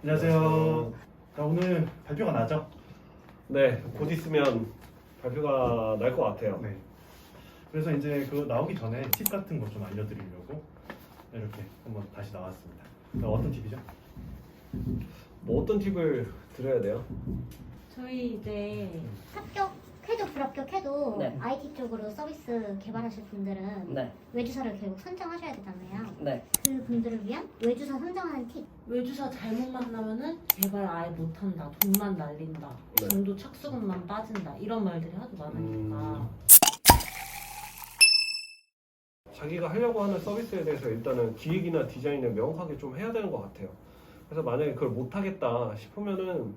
안녕하세요. 자, 오늘 발표가 나죠? 네, 곧 있으면 발표가 날 것 같아요. 네. 그래서 이제 그 나오기 전에 팁 같은 거 좀 알려드리려고 이렇게 한번 다시 나왔습니다. 어떤 팁이죠? 뭐 어떤 팁을 드려야 돼요? 저희 이제 합격해도 불합격해도 네. IT 쪽으로 서비스 개발하실 분들은 네, 외주사를 결국 선정하셔야 되잖아요. 네. 그 분들을 위한 외주사 선정하는 팁. 외주사 잘못 만나면은 개발 아예 못한다, 돈만 날린다, 네. 정도 착수금만 빠진다 이런 말들이 하도 많으니까 자기가 하려고 하는 서비스에 대해서 일단은 기획이나 디자인을 명확하게 좀 해야 되는 것 같아요. 그래서 만약에 그걸 못하겠다 싶으면은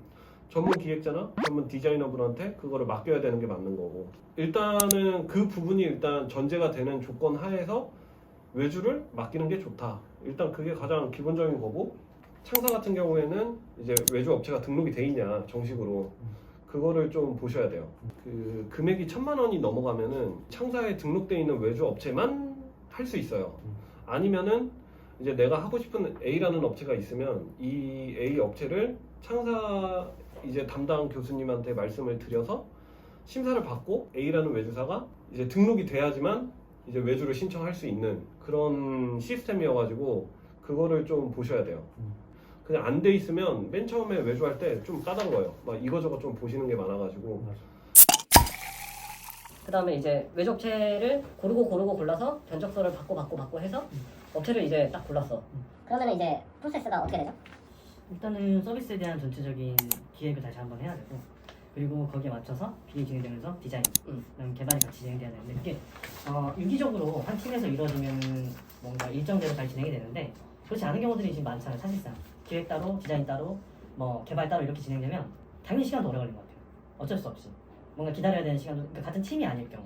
전문 기획자나 전문 디자이너분한테 그거를 맡겨야 되는 게 맞는 거고, 일단은 그 부분이 일단 전제가 되는 조건 하에서 외주를 맡기는 게 좋다. 일단 그게 가장 기본적인 거고, 창사 같은 경우에는 이제 외주 업체가 등록이 돼 있냐 정식으로 그거를 좀 보셔야 돼요. 그 금액이 1,000만 원이 넘어가면은 창사에 등록돼 있는 외주 업체만 할 수 있어요. 아니면은 이제 내가 하고 싶은 A라는 업체가 있으면 이 A 업체를 창사 이제 담당 교수님한테 말씀을 드려서 심사를 받고 A라는 외주사가 이제 등록이 돼야지만 이제 외주를 신청할 수 있는 그런 시스템이어가지고 그거를 좀 보셔야 돼요. 그냥 안 돼 있으면 맨 처음에 외주할 때 좀 까다로워요. 막 이거저거 좀 보시는 게 많아가지고. 그 다음에 이제 외주업체를 고르고 골라서 견적서를 받고 해서 업체를 이제 딱 골랐어. 그러면 이제 프로세스가 어떻게 되죠? 일단은 서비스에 대한 전체적인 기획을 다시 한번 해야 되고, 그리고 거기에 맞춰서 기획이 진행되면서 디자인, 그다음 개발이 같이 진행돼야 되는데, 그게 유기적으로 한 팀에서 이루어지면은 뭔가 일정대로 잘 진행이 되는데, 그렇지 않은 경우들이 지금 많잖아요. 사실상 기획 따로, 디자인 따로, 뭐 개발 따로 이렇게 진행되면 당연히 시간도 오래 걸리는 것 같아요. 어쩔 수 없이 뭔가 기다려야 되는 시간도, 그러니까 같은 팀이 아닐 경우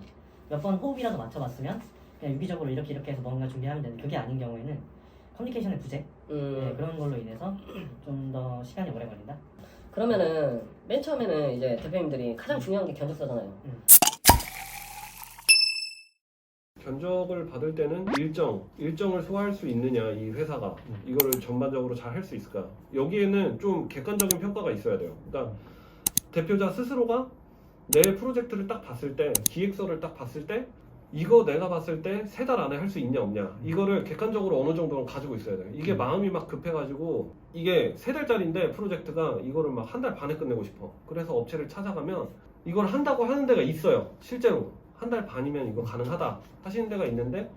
몇 번 호흡이라도 맞춰봤으면 그냥 유기적으로 이렇게 해서 뭔가 준비하면 되는데, 그게 아닌 경우에는 커뮤니케이션의 부재, 네, 그런 걸로 인해서 좀 더 시간이 오래 걸린다. 그러면은 맨 처음에는 이제 대표님들이 가장 중요한 게 견적서잖아요. 견적을 받을 때는 일정을 소화할 수 있느냐, 이 회사가 이거를 전반적으로 잘 할 수 있을까, 여기에는 좀 객관적인 평가가 있어야 돼요. 그러니까 대표자 스스로가 내 프로젝트를 딱 봤을 때, 기획서를 딱 봤을 때 이거 내가 봤을 때 3달 안에 할 수 있냐 없냐, 이거를 객관적으로 어느 정도는 가지고 있어야 돼요. 이게 마음이 막 급해가지고 이게 3달짜리인데 프로젝트가 이거를 막 1달 반에 끝내고 싶어. 그래서 업체를 찾아가면 이걸 한다고 하는 데가 있어요. 실제로 1달 반이면 이거 가능하다 하시는 데가 있는데,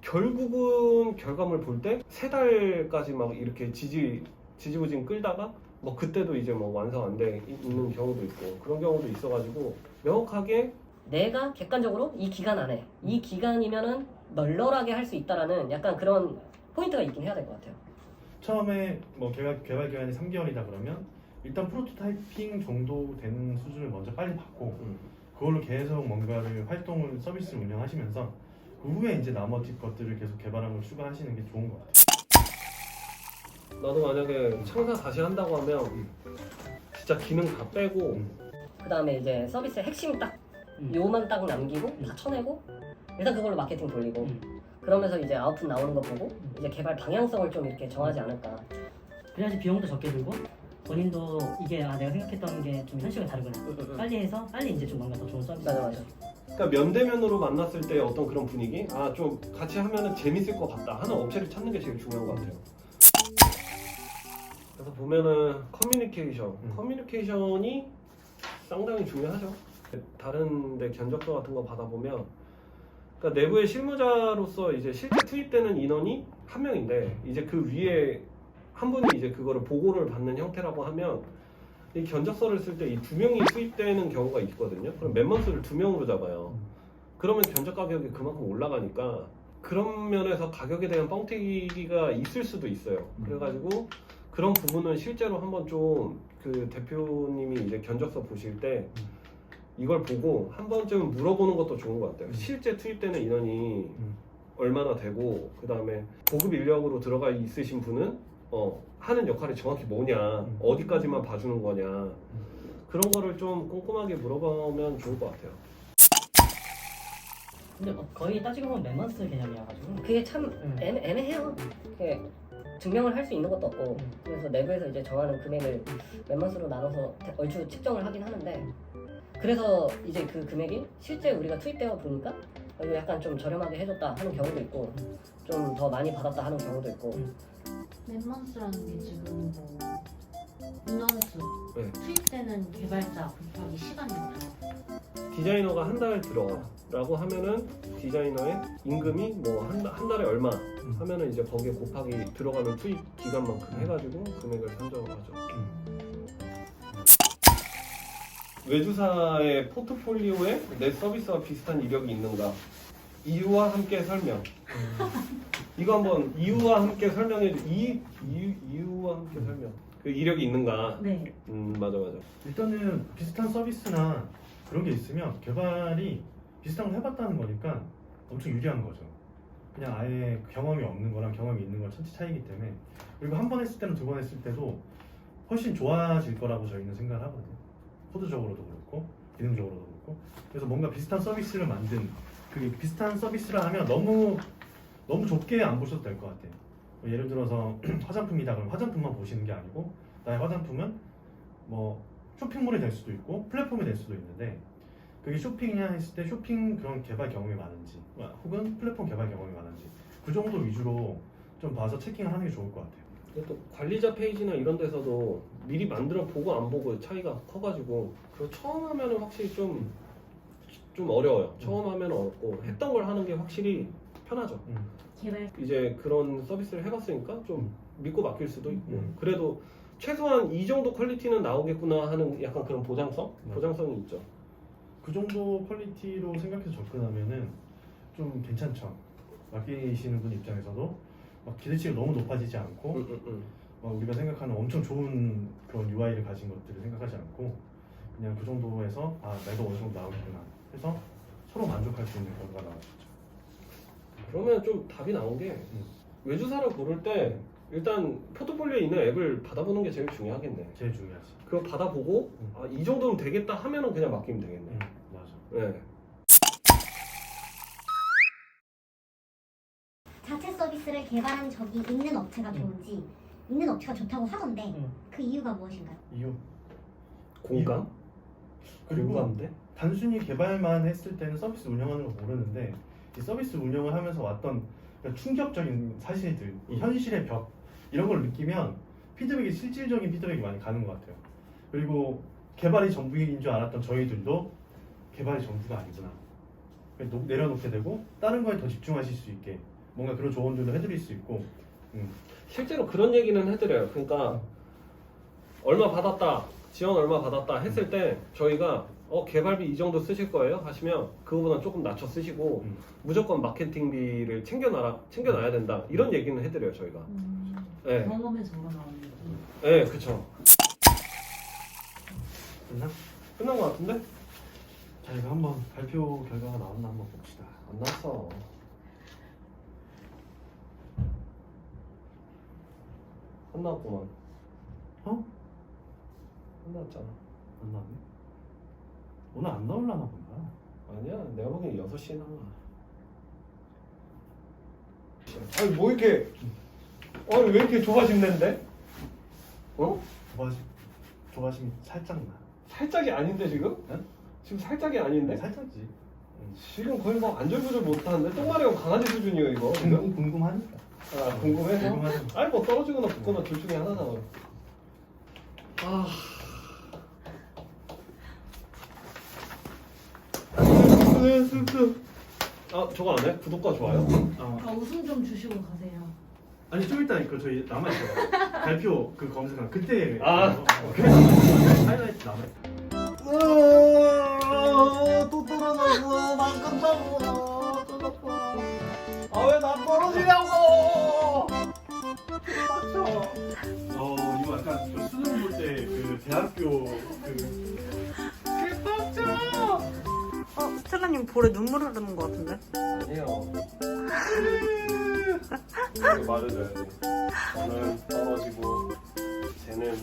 결국은 결과물 볼 때 3달까지 막 이렇게 지지부진 끌다가 뭐 그때도 이제 뭐 완성 안 돼 있는 경우도 있고, 그런 경우도 있어가지고 명확하게 내가 객관적으로 이 기간 안에, 이 기간이면은 널널하게 할 수 있다라는 약간 그런 포인트가 있긴 해야 될 것 같아요. 처음에 뭐 개발 기간이 3개월이다 그러면 일단 프로토타이핑 정도 되는 수준을 먼저 빨리 받고 그걸로 계속 뭔가를 활동을 서비스를 운영하시면서 그 후에 이제 나머지 것들을 계속 개발한 걸 추가하시는 게 좋은 것 같아요. 나도 만약에 창사 다시 한다고 하면 진짜 기능 다 빼고 그 다음에 이제 서비스의 핵심 딱 요만 딱 남기고 다 쳐내고 일단 그걸로 마케팅 돌리고 그러면서 이제 아웃풋 나오는 거 보고 이제 개발 방향성을 좀 이렇게 정하지 않을까. 그래야지 비용도 적게 들고 본인도 이게 내가 생각했던 게 좀 현실과 다르구나, 빨리 해서 빨리 이제 좀 뭔가 더 좋은 서비스. 맞아. 그러니까 면대면으로 만났을 때 어떤 그런 분위기, 아 좀 같이 하면은 재밌을 것 같다 하는 업체를 찾는 게 제일 중요한 것 같아요. 그래서 보면은 커뮤니케이션이 상당히 중요하죠. 다른 데 견적서 같은 거 받아보면, 그러니까 내부의 실무자로서 이제 실제 투입되는 인원이 1명인데 이제 그 위에 한 분이 이제 그거를 보고를 받는 형태라고 하면, 이 견적서를 쓸 때 이 2명이 투입되는 경우가 있거든요. 그럼 맨먼스를 2명으로 잡아요. 그러면 견적 가격이 그만큼 올라가니까 그런 면에서 가격에 대한 뻥튀기가 있을 수도 있어요. 그래가지고 그런 부분은 실제로 한번 좀 그 대표님이 이제 견적서 보실 때 이걸 보고 한 번쯤 물어보는 것도 좋은 것 같아요. 실제 투입되는 인원이 얼마나 되고, 그 다음에 고급 인력으로 들어가 있으신 분은 하는 역할이 정확히 뭐냐, 어디까지만 봐주는 거냐, 그런 거를 좀 꼼꼼하게 물어보면 좋을 것 같아요. 근데 거의 따지고 보면 맨먼스 개념이어가지고 그게 참 애매해요. 그게 증명을 할 수 있는 것도 없고 그래서 내부에서 이제 정하는 금액을 몇만 수로 나눠서 얼추 측정을 하긴 하는데 그래서 이제 그 금액이 실제 우리가 투입되어 보니까 이거 약간 좀 저렴하게 해줬다 하는 경우도 있고 좀 더 많이 받았다 하는 경우도 있고 넷먼스라는 게 지금 뭐 인원수 네. 투입되는 개발자 곱하기 시간이죠. 디자이너가 한 달 들어라고 하면은 디자이너의 임금이 뭐 한 달에 얼마 하면은 이제 거기에 곱하기 들어가는 투입 기간만큼 해가지고 금액을 산정을 하죠. 외주사의 포트폴리오에 내 서비스와 비슷한 이력이 있는가? 이유와 함께 설명. 이거 한번 이유와 함께 설명해 줘. 이유와 함께 설명. 그 이력이 있는가? 네. 맞아. 일단은 비슷한 서비스나 그런 게 있으면 개발이 비슷한 걸 해봤다는 거니까 엄청 유리한 거죠. 그냥 아예 경험이 없는 거랑 경험이 있는 건 천지 차이기 때문에 그리고 한 번 했을 때는 두 번 했을 때도 훨씬 좋아질 거라고 저희는 생각을 하거든요. 코드적으로도 그렇고 기능적으로도 그렇고 그래서 뭔가 비슷한 서비스를 만든 그게 비슷한 서비스를 하면 너무 좁게 안 보셔도 될 것 같아요. 예를 들어서 화장품이다 그러면 화장품만 보시는 게 아니고 나의 화장품은 뭐 쇼핑몰이 될 수도 있고 플랫폼이 될 수도 있는데 그게 쇼핑이냐 했을 때 쇼핑 그런 개발 경험이 많은지 혹은 플랫폼 개발 경험이 많은지 그 정도 위주로 좀 봐서 체킹을 하는 게 좋을 것 같아요. 또 관리자 페이지나 이런 데서도 미리 만들어 보고 안 보고 차이가 커가지고 그리고 처음 하면은 확실히 좀 어려워요. 처음 하면 어렵고 했던 걸 하는 게 확실히 편하죠. 개발 이제 그런 서비스를 해봤으니까 좀 믿고 맡길 수도 있고 그래도 최소한 이 정도 퀄리티는 나오겠구나 하는 약간 그런 보장성이 있죠. 그 정도 퀄리티로 생각해서 접근하면은 좀 괜찮죠. 맡기시는 분 입장에서도 막 기대치가 너무 높아지지 않고 막 우리가 생각하는 엄청 좋은 그런 UI를 가진 것들을 생각하지 않고 그냥 그 정도에서 내가 어느 정도 나오겠구나 해서 서로 만족할 수 있는 결과가 나오죠. 그러면 좀 답이 나온 게 외주사를 고를 때 일단 포트폴리오에 있는 앱을 받아보는 게 제일 중요하겠네. 제일 중요하지. 그거 받아보고 이 정도면 되겠다 하면은 그냥 맡기면 되겠네. 맞아. 네. 자체 서비스를 개발한 적이 있는 업체가 좋은지 있는 업체가 좋다고 하던데 그 이유가 무엇인가요? 이유. 공감? 그리고 공감대? 단순히 개발만 했을 때는 서비스 운영하는 거 모르는데 이 서비스 운영을 하면서 왔던 그러니까 충격적인 사실들, 이 현실의 벽 이런 걸 느끼면 피드백이 실질적인 피드백이 많이 가는 것 같아요. 그리고 개발이 전부인 줄 알았던 저희들도 개발이 전부가 아니구나. 내려놓게 되고 다른 거에 더 집중하실 수 있게 뭔가 그런 조언들도 해드릴 수 있고 실제로 그런 얘기는 해드려요. 그러니까 얼마 받았다, 지원 얼마 받았다 했을 때 저희가 개발비 이 정도 쓰실 거예요? 하시면 그거보다 조금 낮춰 쓰시고 무조건 마케팅비를 챙겨놔야 된다 이런 얘기는 해드려요 저희가. 네. 경험에서 우러나오는 거죠. 네, 그쵸. 됐나? 끝난 것 같은데? 자 이거 한번 발표 결과가 나왔나 한번 봅시다. 안 났어. 안 나왔구만. 어? 안 나왔잖아. 안 나왔네? 오늘 안 나올라나 본다. 아니야, 내가 보기엔 6시에 나와. 아니 뭐 이렇게 왜 이렇게 조바심낸데? 어? 조바심이 살짝 나. 살짝이 아닌데 지금? 응? 지금 살짝이 아닌데? 살짝지. 지금 거의 뭐 안절부절 못하는데 똥마려운 강아지 수준이에요 이거. 지금? 궁금하니까. 궁금해서? 궁금하죠. 아니 뭐 떨어지거나 붙거나 둘 중에 하나잖아. 저거 안 해? 구독과 좋아요? 웃음 좀 주시고 가세요. 아니 좀 이따 그 저희 남아 있어요. 발표 그 검색한 그때. 하이라이트 남아. 또 떨어졌어. 난 끝나고. 왜 나 떨어지냐고. 이거 약간 그 수능 볼 때 그 대학교 그. 스텔라님 볼에 눈물 흐르는 것 같은데? 아니요. 이렇게 말해줘야지. 저는 떨어지고 쟤는